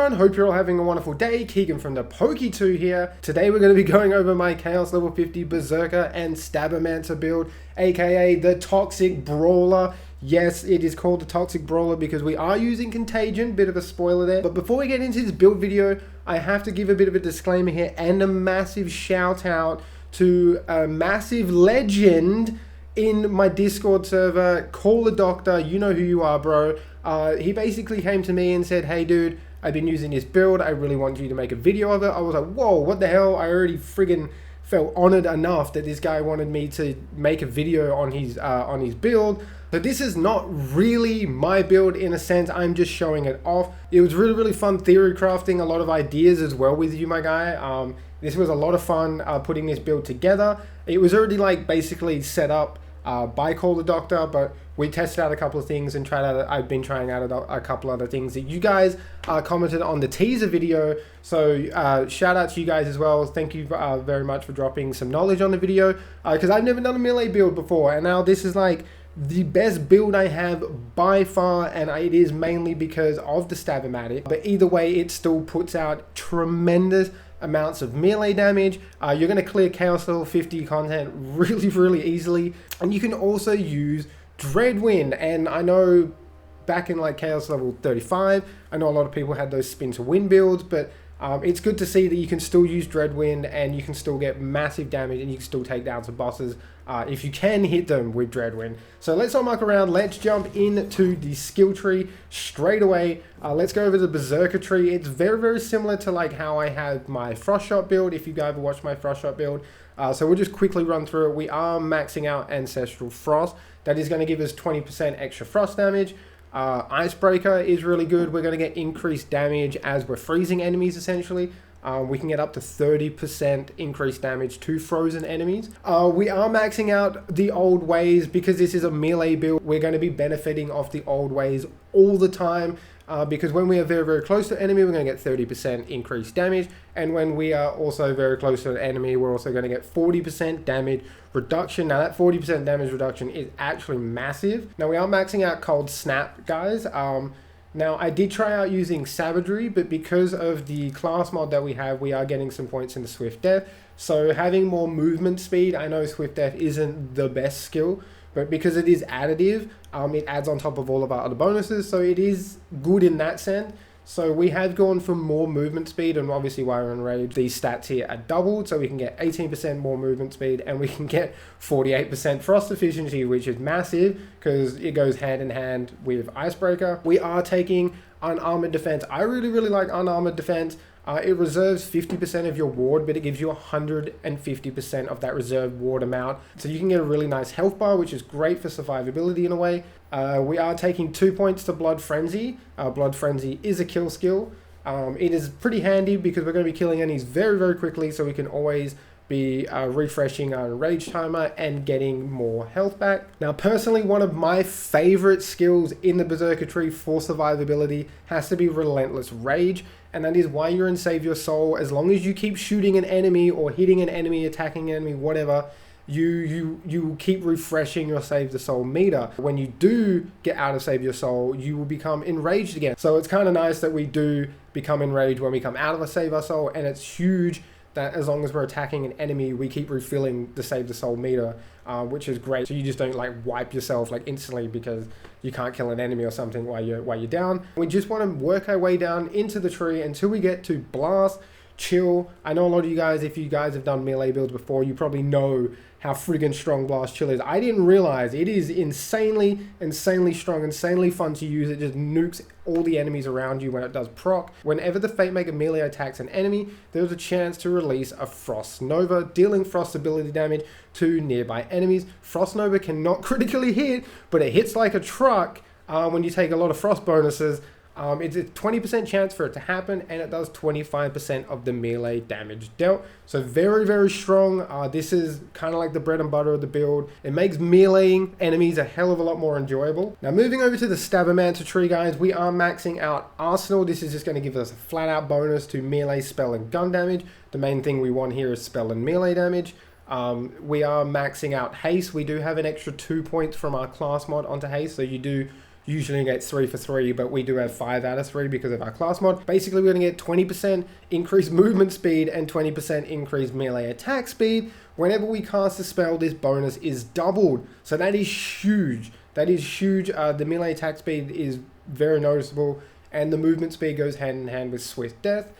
everyone, hope you're all having a wonderful day. Keegan from the Poke2 here. Today we're going to be going over my Chaos level 50 Brr-Zerker and Stabbomancer build, aka the Toxic Brawler. Yes, it is called the Toxic Brawler because we are using Contagion, bit of a spoiler there. But before we get into this build video, I have to give a bit of a disclaimer here and a massive shout out to a massive legend in my Discord server, CallADoctoR. You know who you are, bro. He basically came to me and said, hey dude, I've been using this build, I really want you to make a video of it. I was like, whoa, what the hell? I already friggin' felt honored enough that this guy wanted me to make a video on his build. So this is not really my build in a sense, I'm just showing it off. It was really fun theory crafting a lot of ideas as well with you, my guy. This was a lot of fun putting this build together. It was already like basically set up by CallADoctoR, but we tested out a couple of things and I've been trying out a couple other things that you guys commented on the teaser video. So shout out to you guys as well. Thank you very much for dropping some knowledge on the video, because I've never done a melee build before, and now this is like the best build I have by far, and it is mainly because of the Stabbomancer. But either way, it still puts out tremendous amounts of melee damage. You're going to clear Chaos level 50 content really easily, and you can also use Dreadwind. And I know back in like Chaos level 35, I know a lot of people had those spin to win builds, but it's good to see that you can still use Dreadwind and you can still get massive damage and you can still take down some bosses if you can hit them with Dreadwind. So let's not muck around, let's jump into the skill tree straight away. Let's go over the Brr-Zerker tree. It's very similar to like how I have my Frost Shot build, if you guys ever watched my Frost Shot build. So we'll just quickly run through it. We are maxing out Ancestral Frost. That is going to give us 20% extra frost damage. Icebreaker is really good. We're going to get increased damage as we're freezing enemies essentially. We can get up to 30% increased damage to frozen enemies. We are maxing out the old ways because this is a melee build. We're going to be benefiting off the old ways all the time. Because when we are very close to an enemy, we're going to get 30% increased damage, and when we are also very close to an enemy, we're also going to get 40% damage reduction. Now that 40% damage reduction is actually massive. Now we are maxing out Cold Snap, guys. Now I did try out using Savagery, but because of the class mod that we have, we are getting some points in the Swift Death. So having more movement speed, I know Swift Death isn't the best skill, but because it is additive, it adds on top of all of our other bonuses, so it is good in that sense. So we have gone for more movement speed, and obviously while we're enraged, these stats here are doubled, so we can get 18% more movement speed, and we can get 48% frost efficiency, which is massive, because it goes hand in hand with Icebreaker. We are taking Unarmored Defense. I really like Unarmored Defense. It reserves 50% of your ward, but it gives you 150% of that reserved ward amount. So you can get a really nice health bar, which is great for survivability in a way. We are taking 2 points to Blood Frenzy. Blood Frenzy is a kill skill. It is pretty handy because we're going to be killing enemies very quickly, so we can always be refreshing our rage timer and getting more health back. Now personally, one of my favorite skills in the Brr-Zerker tree for survivability has to be Relentless Rage, and that is why you're in Save Your Soul. As long as you keep shooting an enemy or hitting an enemy, attacking an enemy, whatever, you keep refreshing your Save the Soul meter. When you do get out of Save Your Soul, you will become enraged again. So it's kind of nice that we do become enraged when we come out of a Save Our Soul, and it's huge that as long as we're attacking an enemy, we keep refilling the Save the Soul meter, which is great. So you just don't like wipe yourself like instantly because you can't kill an enemy or something while you're down. We just want to work our way down into the tree until we get to Blast, Chill. I know a lot of you guys, if you guys have done melee builds before, you probably know how friggin' strong Blast Chill is. I didn't realize it is insanely strong, insanely fun to use. It just nukes all the enemies around you when it does proc. Whenever the Fate Maker melee attacks an enemy, there's a chance to release a Frost Nova, dealing frost ability damage to nearby enemies. Frost Nova cannot critically hit, but it hits like a truck when you take a lot of frost bonuses. It's a 20% chance for it to happen, and it does 25% of the melee damage dealt. So very strong. This is kind of like the bread and butter of the build. It makes meleeing enemies a hell of a lot more enjoyable. Now moving over to the Stabbomancer tree, guys, we are maxing out Arsenal. This is just going to give us a flat out bonus to melee, spell, and gun damage. The main thing we want here is spell and melee damage. We are maxing out Haste. We do have an extra 2 points from our class mod onto Haste, so you usually get 3 for 3, but we do have 5 out of 3 because of our class mod. Basically, we're going to get 20% increased movement speed and 20% increased melee attack speed. Whenever we cast a spell, this bonus is doubled. So that is huge. That is huge. The melee attack speed is very noticeable, and the movement speed goes hand in hand with Swift Death.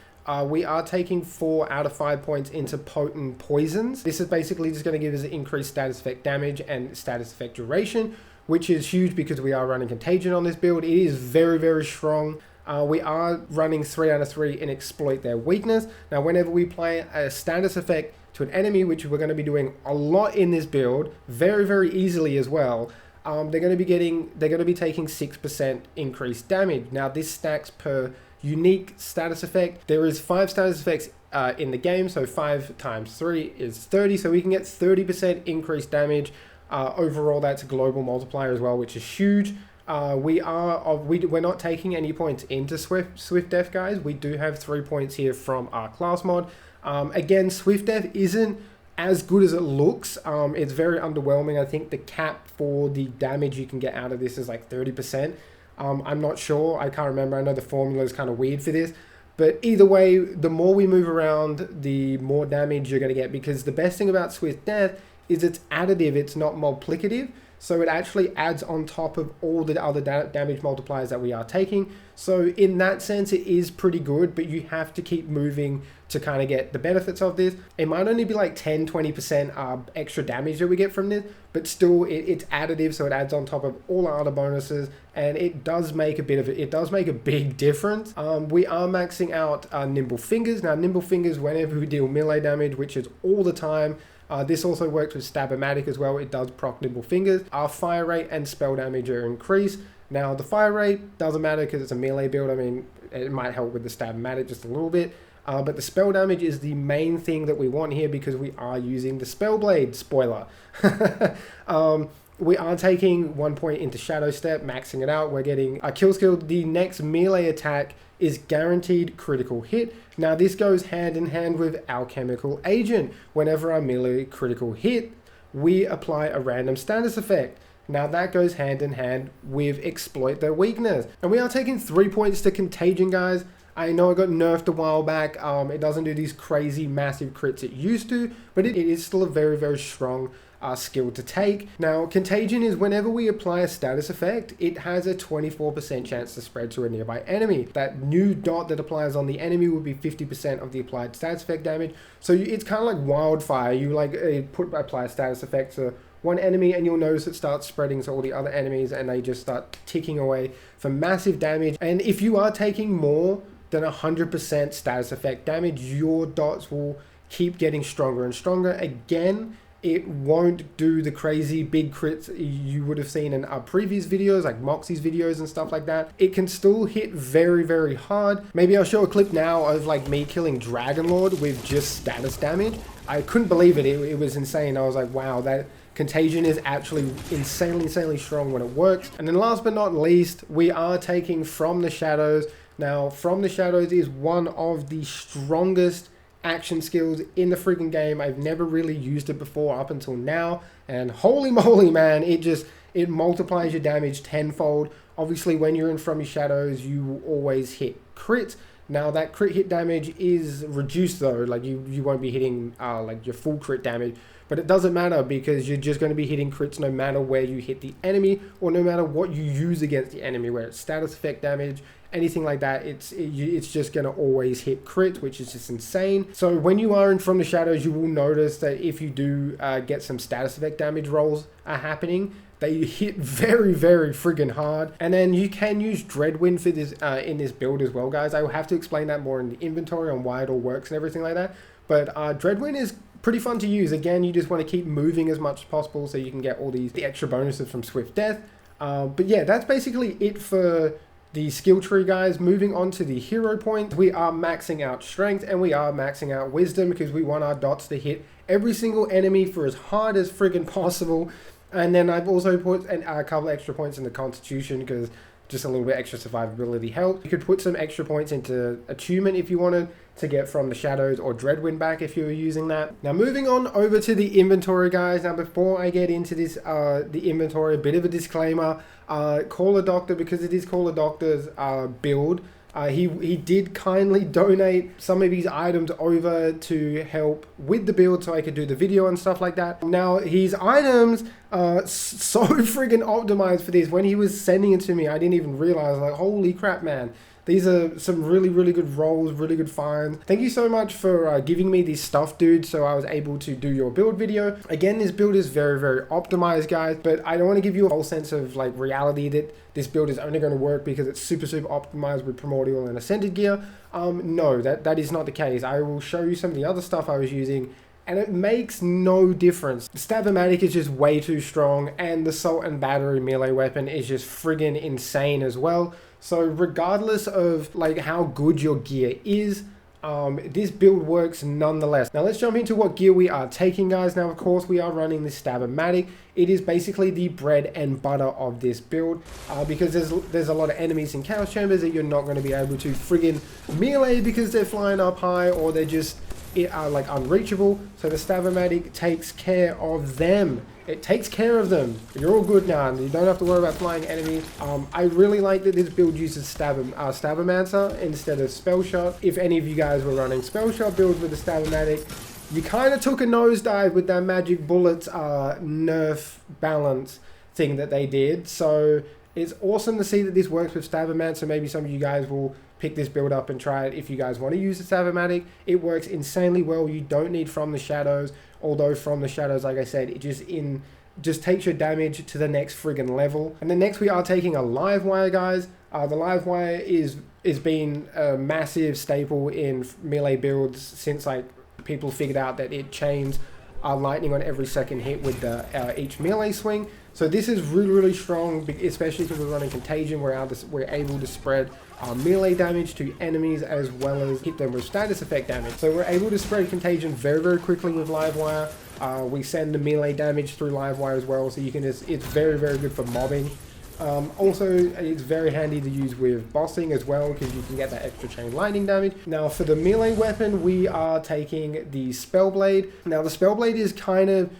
We are taking 4 out of 5 points into potent poisons. This is basically just going to give us increased status effect damage and status effect duration, which is huge because we are running Contagion on this build. It is very, very strong. We are running 3 out of 3 in Exploit Their Weakness. Now, whenever we play a status effect to an enemy, which we're going to be doing a lot in this build, very, very easily as well, they're going to be taking 6% increased damage. Now, this stacks per unique status effect. There is 5 status effects in the game, so 5 times 3 is 30, so we can get 30% increased damage. Overall, that's a global multiplier as well, which is huge. We're not taking any points into Swift Death, guys. We do have 3 points here from our class mod. Again, Swift Death isn't as good as it looks. It's very underwhelming. I think the cap for the damage you can get out of this is like 30%. I'm not sure. I can't remember. I know the formula is kind of weird for this. But either way, the more we move around, the more damage you're going to get. Because the best thing about Swift Death is it's additive. It's not multiplicative. So it actually adds on top of all the other damage multipliers that we are taking. So in that sense, it is pretty good, but you have to keep moving to kind of get the benefits of this. It might only be like 10-20% extra damage that we get from this, but still it's additive, so it adds on top of all our other bonuses, and it does make a big difference. We are maxing out Nimble Fingers. Now, Nimble Fingers, whenever we deal melee damage, which is all the time, this also works with Stabbomancer as well. It does proc Nimble Fingers. Our fire rate and spell damage are increased. Now, the fire rate doesn't matter because it's a melee build. I mean, it might help with the Stabbomancer just a little bit. But the spell damage is the main thing that we want here because we are using the Spell Blade. Spoiler. We are taking 1 point into Shadow Step, maxing it out. We're getting a kill skill. The next melee attack is guaranteed critical hit. Now, this goes hand in hand with Alchemical Agent. Whenever our melee critical hit, we apply a random status effect. Now, that goes hand in hand with Exploit Their Weakness. And we are taking 3 points to Contagion, guys. I know it got nerfed a while back. It doesn't do these crazy massive crits it used to, but it is still a very, very strong skill to take. Now, Contagion is whenever we apply a status effect, it has a 24% chance to spread to a nearby enemy. That new dot that applies on the enemy will be 50% of the applied status effect damage. So it's kind of like wildfire. You apply a status effect to one enemy and you'll notice it starts spreading to all the other enemies and they just start ticking away for massive damage. And if you are taking more than 100% status effect damage, your dots will keep getting stronger and stronger. Again, it won't do the crazy big crits you would have seen in our previous videos, like Moxie's videos and stuff like that. It can still hit very, very hard. Maybe I'll show a clip now of like me killing Dragon Lord with just status damage. I couldn't believe it. It was insane. I was like, wow, that Contagion is actually insanely strong when it works. And then last but not least, we are taking From the Shadows. Now, From the Shadows is one of the strongest action skills in the freaking game. I've never really used it before up until now, and holy moly, man, it multiplies your damage tenfold. Obviously, when you're in From Your Shadows, you will always hit crits. Now, that crit hit damage is reduced though, like you won't be hitting like your full crit damage, but it doesn't matter because you're just going to be hitting crits no matter where you hit the enemy or no matter what you use against the enemy, where it's status effect damage, anything like that. It's just going to always hit crit, which is just insane. So when you are in From the Shadows, you will notice that if you do get some status effect damage rolls are happening, they hit very friggin' hard. And then you can use Dreadwind for this in this build as well, guys. I will have to explain that more in the inventory on why it all works and everything like that. But Dreadwind is pretty fun to use. Again, you just want to keep moving as much as possible so you can get all the extra bonuses from Swift Death. But yeah, that's basically it for the skill tree, guys. Moving on to the hero points, we are maxing out strength and we are maxing out wisdom because we want our dots to hit every single enemy for as hard as friggin' possible. And then I've also put a couple extra points in the constitution because just a little bit extra survivability help. You could put some extra points into attunement if you wanted to get from the shadows or Dreadwind back if you were using that. Now moving on over to the inventory, guys. Now before I get into this, the inventory, a bit of a disclaimer. CallADoctoR, because it is CallADoctor's build, he did kindly donate some of his items over to help with the build so I could do the video and stuff like that. Now his items are so friggin' optimized for this. When he was sending it to me, I didn't even realize, like, holy crap, man. These are some really, really good rolls, really good finds. Thank you so much for giving me this stuff, dude, so I was able to do your build video. Again, this build is very, very optimized, guys, but I don't want to give you a whole sense of like reality that this build is only going to work because it's super, super optimized with Primordial and Ascended gear. No, that is not the case. I will show you some of the other stuff I was using, and it makes no difference. The Stabbomatic is just way too strong, and the Salt and Battery melee weapon is just friggin' insane as well. So regardless of like how good your gear is, this build works nonetheless. Now let's jump into what gear we are taking, guys. Now of course we are running the Stabbomatic. It is basically the bread and butter of this build, because there's a lot of enemies in Chaos Chambers that you're not going to be able to friggin' melee because they're flying up high or they're just like unreachable. So the Stabbomatic takes care of them. It takes care of them. You're all good now. You don't have to worry about flying enemies. I really like that this build uses Stabbomancer instead of Spell Shot. If any of you guys were running Spell Shot builds with the Stabbomatic, you kind of took a nosedive with that Magic Bullets nerf balance thing that they did. So it's awesome to see that this works with Stabbomancer. Maybe some of you guys will pick this build up and try it if you guys want to use the Stabbomatic. It works insanely well. You don't need From the Shadows, although From the Shadows, like I said, it just takes your damage to the next friggin' level. And then next we are taking a live wire, guys. The live wire is been a massive staple in melee builds since like people figured out that it chains lightning on every second hit with the each melee swing. So this is really, really strong, especially because we're running Contagion. We're able to spread melee damage to enemies as well as hit them with status effect damage. So we're able to spread Contagion very, very quickly with Livewire. We send the melee damage through Livewire as well, so you can it's very, very good for mobbing. Also, it's very handy to use with bossing as well because you can get that extra chain lightning damage. Now for the melee weapon, we are taking the Spellblade. Now the Spellblade is kind of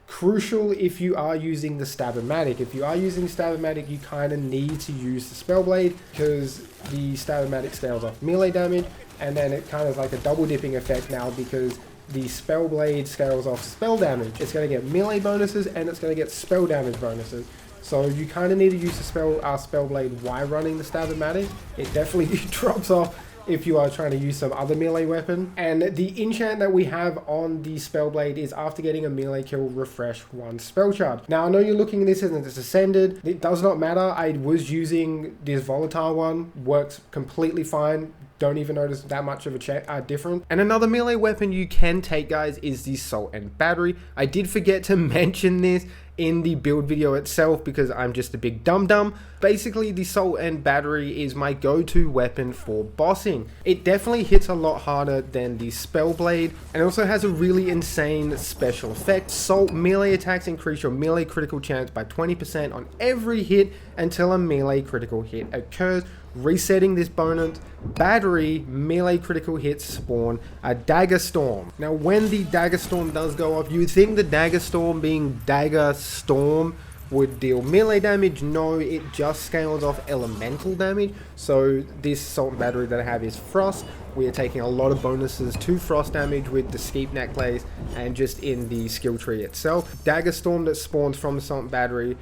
crucial if you are using the Stabbomatic. If you are using Stabbomatic, you kind of need to use the Spellblade because the Stabbomatic scales off melee damage, and then it kind of like a double dipping effect now because the Spellblade scales off spell damage. It's going to get melee bonuses and it's going to get spell damage bonuses. So you kind of need to use the Spellblade while running the Stabbomatic. It definitely drops off if you are trying to use some other melee weapon. And the enchant that we have on the Spellblade is after getting a melee kill, refresh 1 spell charge. Now I know you're looking at this and it's Ascended. It does not matter. I was using this volatile one. Works completely fine. Don't even notice that much of a difference. And another melee weapon you can take, guys, is the Salt and Battery. I did forget to mention this in the build video itself because I'm just a big dum-dum. Basically, the Salt and Battery is my go-to weapon for bossing. It definitely hits a lot harder than the Spellblade and also has a really insane special effect. Salt melee attacks increase your melee critical chance by 20% on every hit until a melee critical hit occurs. Resetting this bonus, Battery melee critical hits spawn a Dagger Storm. Now when the Dagger Storm does go off, you would think the Dagger Storm being Dagger Storm would deal melee damage. No, it just scales off elemental damage. So this Salt and Battery that I have is Frost. We are taking a lot of bonuses to Frost damage with the Skeep Necklace and just in the skill tree itself. Dagger Storm that spawns from the Salt and Battery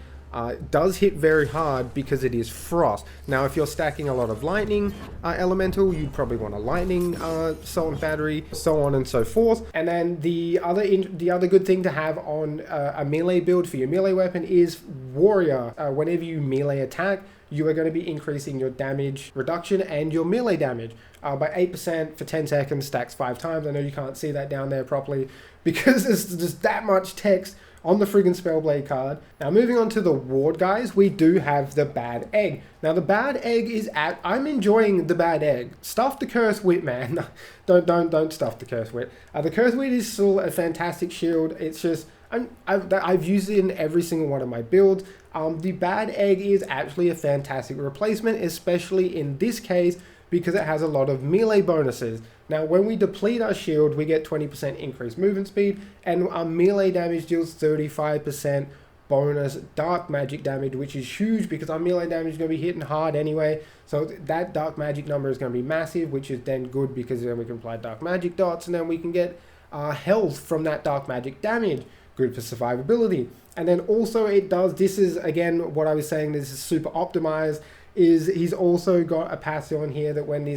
does hit very hard because it is Frost. Now if you're stacking a lot of Lightning Elemental, you'd probably want a Lightning Salt and Battery, so on and so forth. And then the other good thing to have on a melee build for your melee weapon is Warrior. Whenever you melee attack, you are going to be increasing your damage reduction and your melee damage by 8% for 10 seconds, stacks 5 times. I know you can't see that down there properly because there's just that much text on the friggin' Spellblade card. Now moving on to the ward, guys, we do have the Bad Egg. Now the Bad Egg is I'm enjoying the Bad Egg. Stuff the Cursed Wit, man. don't stuff the Cursed Wit. The Cursed Wit is still a fantastic shield. It's just I've used it in every single one of my builds. The bad egg is actually a fantastic replacement, especially in this case, because it has a lot of melee bonuses. Now, when we deplete our shield, we get 20% increased movement speed, and our melee damage deals 35% bonus dark magic damage, which is huge because our melee damage is going to be hitting hard anyway. So that dark magic number is going to be massive, which is then good because then we can apply dark magic dots, and then we can get health from that dark magic damage. Good for survivability. And then also it does, this is again what I was saying, this is super optimized, is he's also got a passive on here that when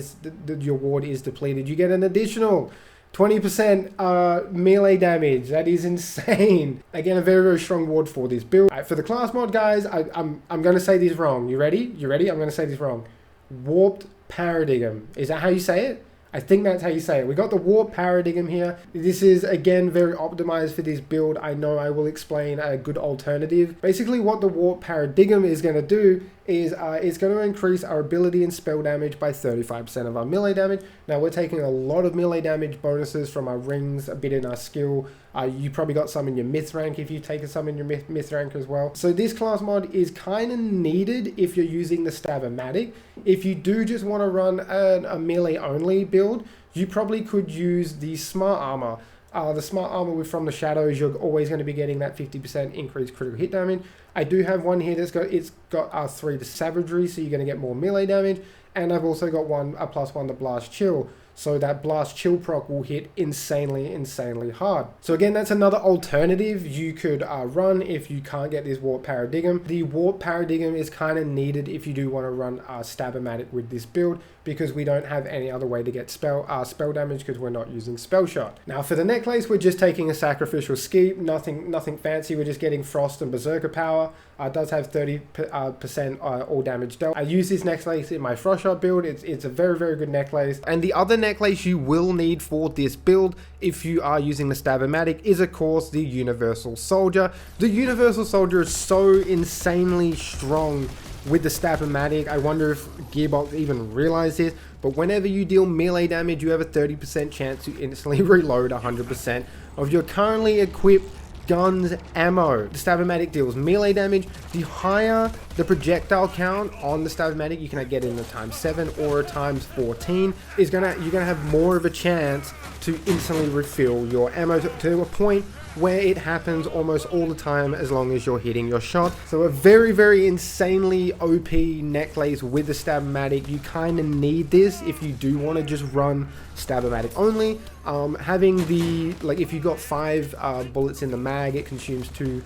your ward is depleted, you get an additional 20% melee damage. That is insane. Again, a very, very strong ward for this build. For the class mod, guys, I'm going to say this wrong. You ready? You ready? I'm going to say this wrong. Warped Paradigm. Is that how you say it? I think that's how you say it. We got the Warp Paradigm here. This is, again, very optimized for this build. I know I will explain a good alternative. Basically, what the Warp Paradigm is going to do is it's going to increase our ability and spell damage by 35% of our melee damage. Now, we're taking a lot of melee damage bonuses from our rings, a bit in our skill. You probably got some in your myth rank if you've taken some in your myth rank as well. So this class mod is kind of needed if you're using the Stabbomatic. If you do just want to run a melee only build, you probably could use the Smart Armor. The Smart Armor with From the Shadows, you're always going to be getting that 50% increased critical hit damage. I do have one here that's got 3 to Savagery, so you're going to get more melee damage. And I've also got a +1 to Blast Chill. So that Blast Chill proc will hit insanely, insanely hard. So again, that's another alternative you could run if you can't get this Warp Paradigm. The Warp Paradigm is kind of needed if you do want to run Stabbomatic with this build, because we don't have any other way to get spell damage because we're not using Spell Shot. Now for the necklace, we're just taking a Sacrificial Skeep, nothing fancy. We're just getting Frost and Berserker power. It does have 30% all damage dealt. I use this necklace in my Frost Shot build. It's a very, very good necklace. And the other necklace you will need for this build, if you are using the Stabbomatic, is of course the Universal Soldier. The Universal Soldier is so insanely strong with the Stabbomatic. I wonder if Gearbox even realized this, but whenever you deal melee damage, you have a 30% chance to instantly reload 100% of your currently equipped gun's ammo. The Stabbomatic deals melee damage. The higher the projectile count on the Stabbomatic, you can get in a ×7 or a ×14, you're gonna have more of a chance to instantly refill your ammo to a point where it happens almost all the time as long as you're hitting your shot. So a very, very insanely OP necklace with the Stabbomatic. You kind of need this if you do want to just run Stabbomatic only. Having the, if you got 5 bullets in the mag, it consumes 2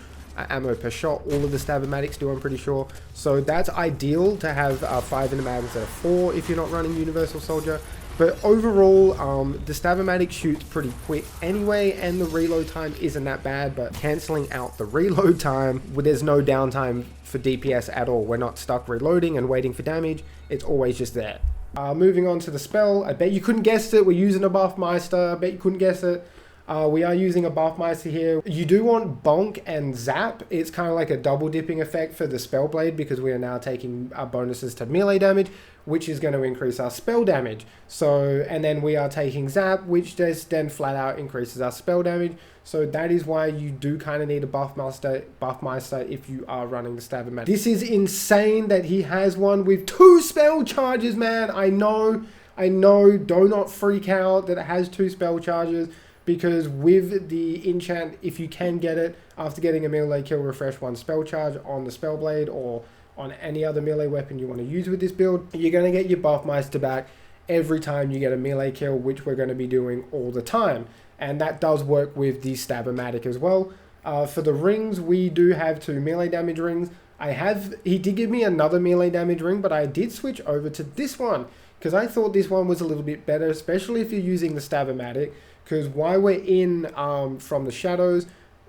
ammo per shot. All of the Stabbomatics do, I'm pretty sure. So that's ideal to have 5 in the mag instead of 4 if you're not running Universal Soldier. But overall, the Stabbomatic shoots pretty quick anyway, and the reload time isn't that bad, but cancelling out the reload time, where there's no downtime for DPS at all. We're not stuck reloading and waiting for damage. It's always just there. Moving on to the spell. I bet you couldn't guess it. We're using a Buffmeister. I bet you couldn't guess it. We are using a Buffmeister here. You do want Bonk and Zap. It's kind of like a double dipping effect for the Spellblade, because we are now taking bonuses to melee damage, which is going to increase our spell damage. So, and then we are taking Zap, which just then flat out increases our spell damage. So that is why you do kind of need a Buffmeister if you are running the Stabbomatic. This is insane that he has one with 2 spell charges, man. I know, do not freak out that it has 2 spell charges, because with the enchant, if you can get it after getting a melee kill, refresh 1 spell charge on the Spellblade or on any other melee weapon you want to use with this build, you're going to get your Buffmeister back every time you get a melee kill, which we're going to be doing all the time. And that does work with the Stabbomatic as well. For the rings, we do have 2 melee damage rings. He did give me another melee damage ring, but I did switch over to this one, because I thought this one was a little bit better, especially if you're using the Stabbomatic. Because while we're in From the Shadows,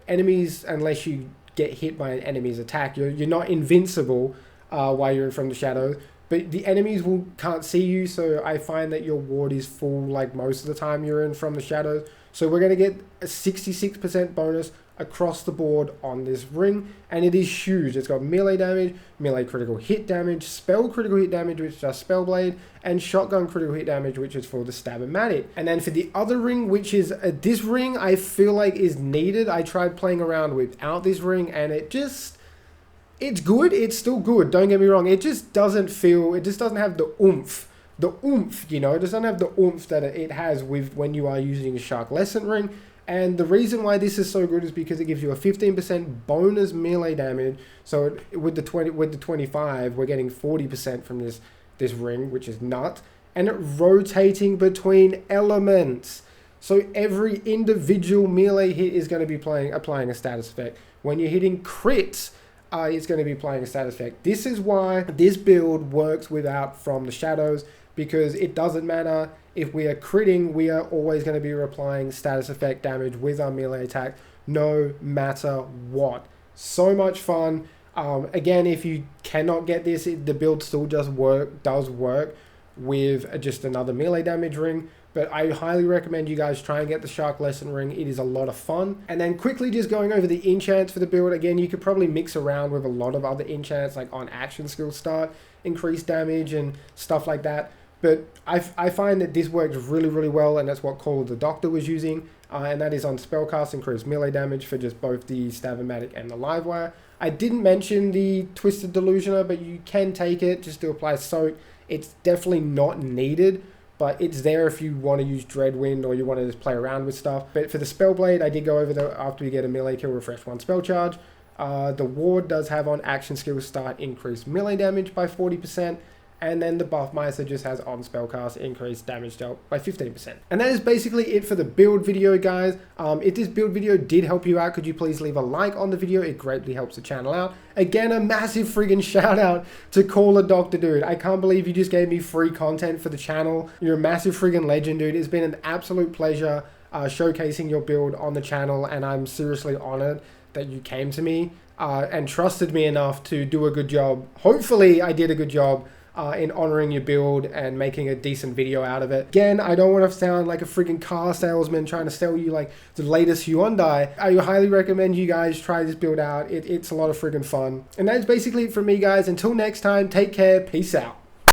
enemies, unless you get hit by an enemy's attack, you're not invincible while you're in From the Shadows, but the enemies can't see you, so I find that your ward is full like most of the time you're in From the Shadows. So we're going to get a 66% bonus across the board on this ring, and it is huge. It's got melee damage, melee critical hit damage, spell critical hit damage, which is just Spellblade, and shotgun critical hit damage, which is for the Stabbomatic. And then for the other ring, which is this ring, I feel like is needed. I tried playing around without this ring, and it It's good. It's still good. Don't get me wrong. It just doesn't have the oomph. You know, it doesn't have the oomph that it has with when you are using a Shark Lesson Ring. And the reason why this is so good is because it gives you a 15% bonus melee damage. So with the 25, we're getting 40% from this ring, which is nuts. And it rotating between elements. So every individual melee hit is going to be applying a status effect. When you're hitting crits, it's going to be applying a status effect. This is why this build works without From the Shadows, because it doesn't matter if we are critting, we are always going to be applying status effect damage with our melee attack, no matter what. So much fun. Again, if you cannot get this, the build still does work with just another melee damage ring. But I highly recommend you guys try and get the Shark Lesson Ring. It is a lot of fun. And then quickly just going over the enchants for the build. Again, you could probably mix around with a lot of other enchants, like on action skill start, increased damage and stuff like that. But I find that this works really, really well, and that's what CallADoctoR was using. And that is on Spellcast, increased melee damage for just both the Stabbomancer and the Livewire. I didn't mention the Twisted Delusioner, but you can take it just to apply Soak. It's definitely not needed, but it's there if you want to use Dreadwind or you want to just play around with stuff. But for the Spellblade, I did go over after you get a melee kill, refresh 1 spell charge. The Ward does have on action skill start increased melee damage by 40%. And then the Buffmeister just has on spellcast increased damage dealt by 15%. And that is basically it for the build video, guys. If this build video did help you out, could you please leave a like on the video? It greatly helps the channel out. Again, a massive friggin' shout out to CallADoctoR, dude. I can't believe you just gave me free content for the channel. You're a massive friggin' legend, dude. It's been an absolute pleasure showcasing your build on the channel, and I'm seriously honored that you came to me and trusted me enough to do a good job. Hopefully I did a good job in honoring your build and making a decent video out of it. Again, I don't want to sound like a freaking car salesman trying to sell you like the latest Hyundai. I highly recommend you guys try this build out. It's a lot of freaking fun. And that's basically it from me, guys. Until next time, take care. Peace out.